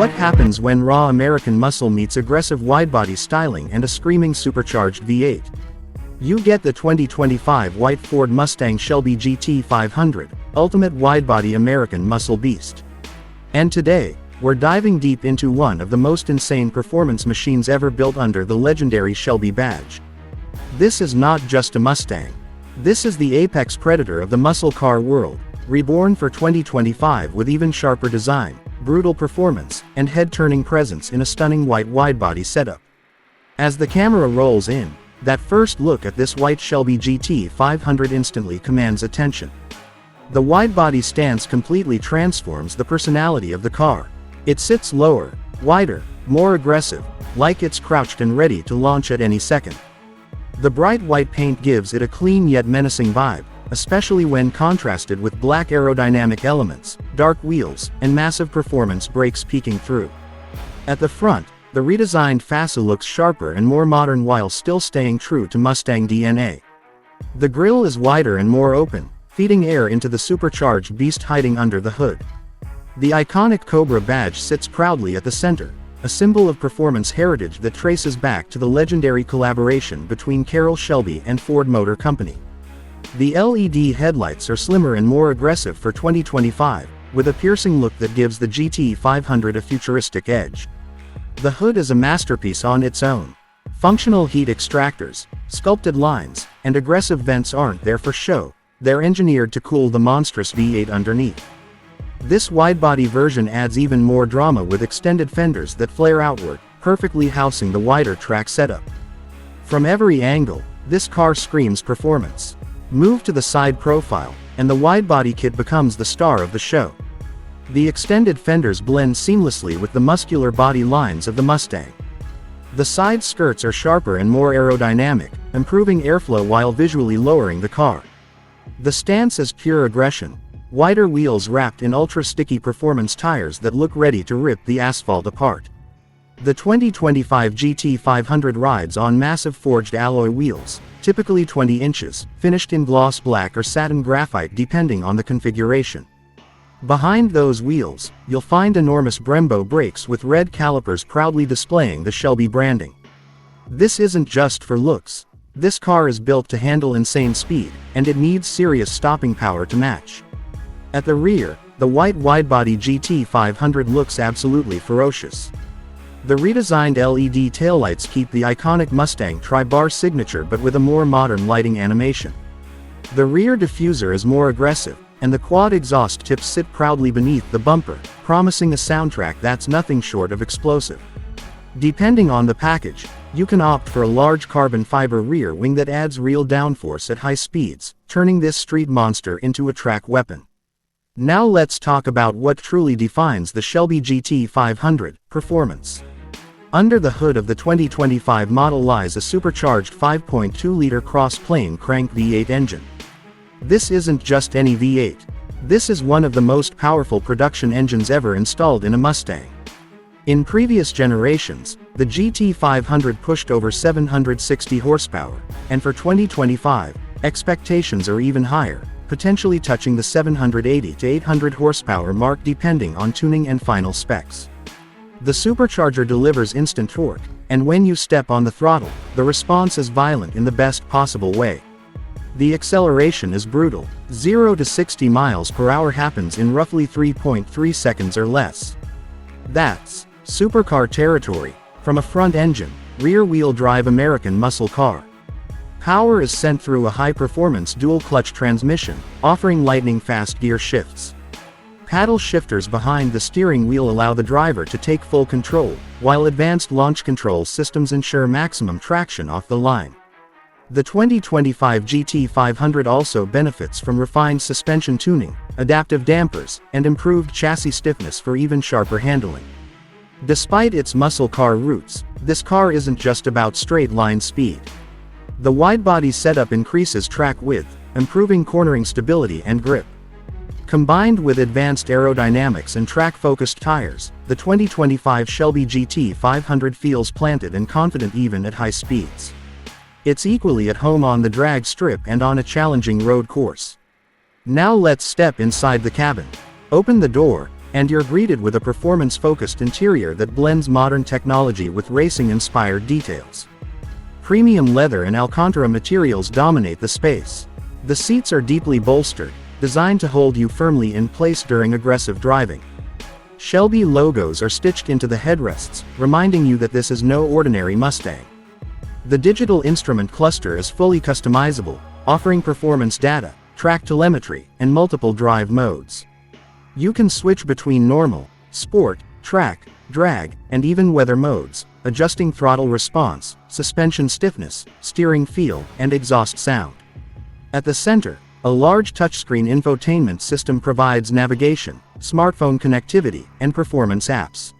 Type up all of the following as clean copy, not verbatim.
What happens when raw American muscle meets aggressive widebody styling and a screaming supercharged V8? You get the 2025 white Ford Mustang Shelby GT500, ultimate widebody American muscle beast. And today, we're diving deep into one of the most insane performance machines ever built under the legendary Shelby badge. This is not just a Mustang. This is the apex predator of the muscle car world, reborn for 2025 with even sharper design, brutal performance, and head-turning presence in a stunning white widebody setup. As the camera rolls in, that first look at this white Shelby GT500 instantly commands attention. The widebody stance completely transforms the personality of the car. It sits lower, wider, more aggressive, like it's crouched and ready to launch at any second. The bright white paint gives it a clean yet menacing vibe, especially when contrasted with black aerodynamic elements, dark wheels, and massive performance brakes peeking through. At the front, the redesigned fascia looks sharper and more modern while still staying true to Mustang DNA. The grille is wider and more open, feeding air into the supercharged beast hiding under the hood. The iconic Cobra badge sits proudly at the center, a symbol of performance heritage that traces back to the legendary collaboration between Carroll Shelby and Ford Motor Company. The LED headlights are slimmer and more aggressive for 2025, with a piercing look that gives the GT500 a futuristic edge. The hood is a masterpiece on its own. Functional heat extractors, sculpted lines, and aggressive vents aren't there for show, they're engineered to cool the monstrous V8 underneath. This widebody version adds even more drama with extended fenders that flare outward, perfectly housing the wider track setup. From every angle, this car screams performance. Move to the side profile, and the widebody kit becomes the star of the show. The extended fenders blend seamlessly with the muscular body lines of the Mustang. The side skirts are sharper and more aerodynamic, improving airflow while visually lowering the car. The stance is pure aggression. Wider wheels wrapped in ultra-sticky performance tires that look ready to rip the asphalt apart. The 2025 GT500 rides on massive forged alloy wheels, typically 20 inches, finished in gloss black or satin graphite depending on the configuration. Behind those wheels, you'll find enormous Brembo brakes with red calipers proudly displaying the Shelby branding. This isn't just for looks. This car is built to handle insane speed, and it needs serious stopping power to match. At the rear, the white widebody GT500 looks absolutely ferocious. The redesigned LED taillights keep the iconic Mustang tri-bar signature but with a more modern lighting animation. The rear diffuser is more aggressive, and the quad exhaust tips sit proudly beneath the bumper, promising a soundtrack that's nothing short of explosive. Depending on the package, you can opt for a large carbon fiber rear wing that adds real downforce at high speeds, turning this street monster into a track weapon. Now let's talk about what truly defines the Shelby GT500, performance. Under the hood of the 2025 model lies a supercharged 5.2-liter cross-plane crank V8 engine. This isn't just any V8. This is one of the most powerful production engines ever installed in a Mustang. In previous generations, the GT500 pushed over 760 horsepower, and for 2025, expectations are even higher, potentially touching the 780 to 800 horsepower mark depending on tuning and final specs. The supercharger delivers instant torque, and when you step on the throttle, the response is violent in the best possible way. The acceleration is brutal. 0 to 60 miles per hour happens in roughly 3.3 seconds or less. That's supercar territory, from a front-engine, rear-wheel drive American muscle car. Power is sent through a high-performance dual-clutch transmission, offering lightning-fast gear shifts. Paddle shifters behind the steering wheel allow the driver to take full control, while advanced launch control systems ensure maximum traction off the line. The 2025 GT500 also benefits from refined suspension tuning, adaptive dampers, and improved chassis stiffness for even sharper handling. Despite its muscle car roots, this car isn't just about straight-line speed. The widebody setup increases track width, improving cornering stability and grip. Combined with advanced aerodynamics and track-focused tires, the 2025 Shelby GT500 feels planted and confident even at high speeds. It's equally at home on the drag strip and on a challenging road course. Now let's step inside the cabin. Open the door, And you're greeted with a performance-focused interior that blends modern technology with racing-inspired details. Premium leather and Alcantara materials dominate the space. The seats are deeply bolstered, designed to hold you firmly in place during aggressive driving. Shelby logos are stitched into the headrests, reminding you that this is no ordinary Mustang. The digital instrument cluster is fully customizable, offering performance data, track telemetry, and multiple drive modes. You can switch between normal, sport, track, drag, and even weather modes, adjusting throttle response, suspension stiffness, steering feel, and exhaust sound. At the center, a large touchscreen infotainment system provides navigation, smartphone connectivity, and performance apps.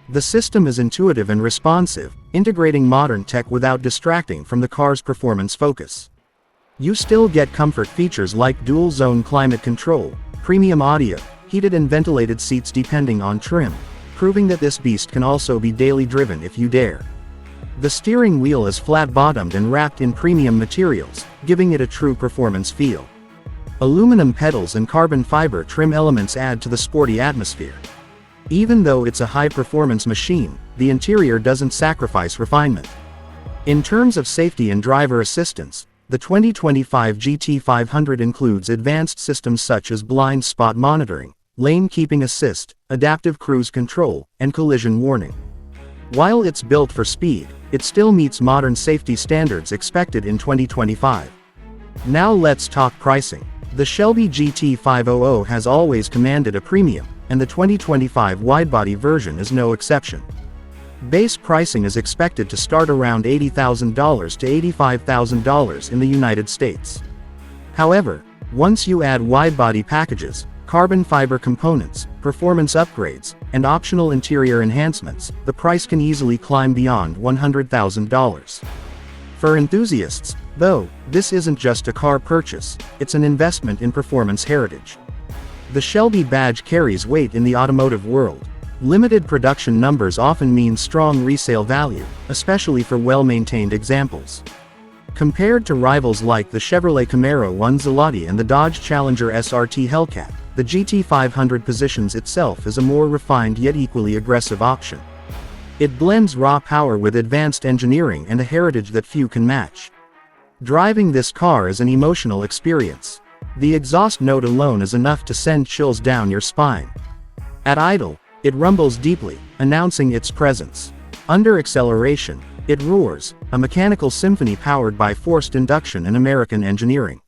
The system is intuitive and responsive, integrating modern tech without distracting from the car's performance focus. You still get comfort features like dual-zone climate control, premium audio, heated and ventilated seats depending on trim, proving that this beast can also be daily driven if you dare. The steering wheel is flat-bottomed and wrapped in premium materials, giving it a true performance feel. Aluminum pedals and carbon fiber trim elements add to the sporty atmosphere. Even though it's a high-performance machine, the interior doesn't sacrifice refinement. In terms of safety and driver assistance, the 2025 GT500 includes advanced systems such as blind spot monitoring, lane keeping assist, adaptive cruise control, and collision warning. While it's built for speed, it still meets modern safety standards expected in 2025. Now let's talk pricing. The Shelby GT500 has always commanded a premium, and the 2025 widebody version is no exception. Base pricing is expected to start around $80,000 to $85,000 in the United States. However, once you add widebody packages, carbon fiber components, performance upgrades, and optional interior enhancements, the price can easily climb beyond $100,000. For enthusiasts, though, this isn't just a car purchase, it's an investment in performance heritage. The Shelby badge carries weight in the automotive world. Limited production numbers often mean strong resale value, especially for well-maintained examples. Compared to rivals like the Chevrolet Camaro 1 Zelati and the Dodge Challenger SRT Hellcat, the GT500 positions itself as a more refined yet equally aggressive option. It blends raw power with advanced engineering and a heritage that few can match. Driving this car is an emotional experience. The exhaust note alone is enough to send chills down your spine. At idle, it rumbles deeply, announcing its presence. Under acceleration, it roars, a mechanical symphony powered by forced induction and American engineering.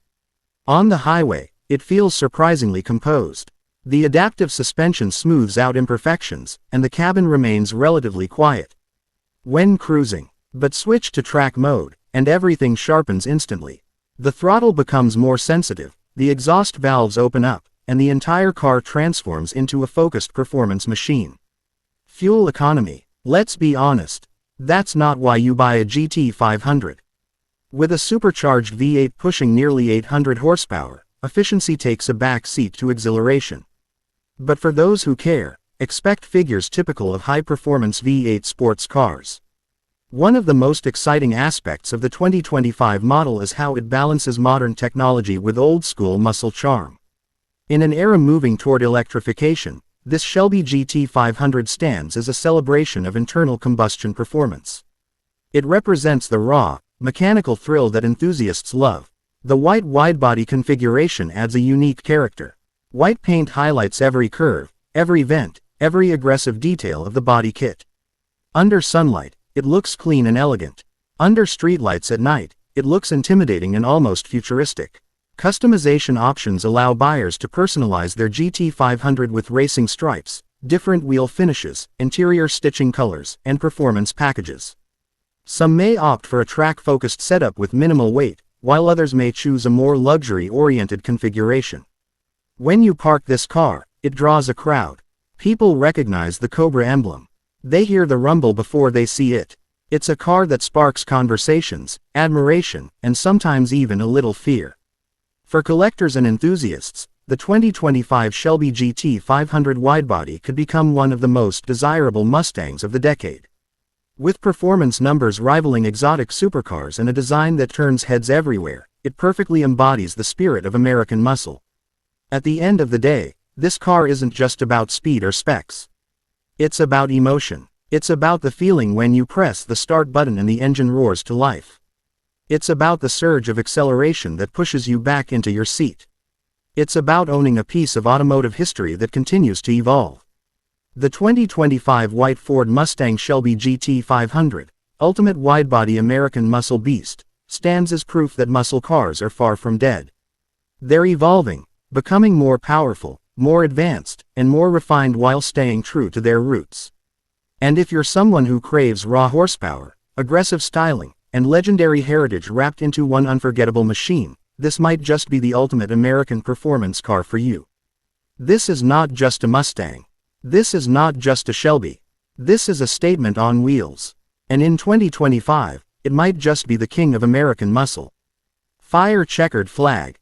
On the highway, it feels surprisingly composed. The adaptive suspension smooths out imperfections, and the cabin remains relatively quiet. When cruising, but switch to track mode, and everything sharpens instantly. The throttle becomes more sensitive, the exhaust valves open up, and the entire car transforms into a focused performance machine. Fuel economy. Let's be honest. That's not why you buy a GT500. With a supercharged V8 pushing nearly 800 horsepower, efficiency takes a back seat to exhilaration. But for those who care, expect figures typical of high-performance V8 sports cars. One of the most exciting aspects of the 2025 model is how it balances modern technology with old-school muscle charm. In an era moving toward electrification, this Shelby GT500 stands as a celebration of internal combustion performance. It represents the raw, mechanical thrill that enthusiasts love. The white widebody configuration adds a unique character. White paint highlights every curve, every vent, every aggressive detail of the body kit. Under sunlight, it looks clean and elegant. Under streetlights at night, it looks intimidating and almost futuristic. Customization options allow buyers to personalize their GT500 with racing stripes, different wheel finishes, interior stitching colors, and performance packages. Some may opt for a track-focused setup with minimal weight, while others may choose a more luxury-oriented configuration. When you park this car, it draws a crowd. People recognize the Cobra emblem. They hear the rumble before they see it. It's a car that sparks conversations, admiration, and sometimes even a little fear. For collectors and enthusiasts, the 2025 Shelby GT500 widebody could become one of the most desirable Mustangs of the decade. With performance numbers rivaling exotic supercars and a design that turns heads everywhere, it perfectly embodies the spirit of American muscle. At the end of the day, This car isn't just about speed or specs. It's about emotion. It's about the feeling when you press the start button and the engine roars to life. It's about the surge of acceleration that pushes you back into your seat. It's about owning a piece of automotive history that continues to evolve. The 2025 white Ford Mustang Shelby GT500, ultimate widebody American muscle beast, stands as proof that muscle cars are far from dead. They're evolving, becoming more powerful, more advanced, and more refined while staying true to their roots. And if you're someone who craves raw horsepower, aggressive styling, and legendary heritage wrapped into one unforgettable machine, this might just be the ultimate American performance car for you. This is not just a Mustang. This is not just a Shelby. This is a statement on wheels. And in 2025, it might just be the king of American muscle. Fire checkered flag.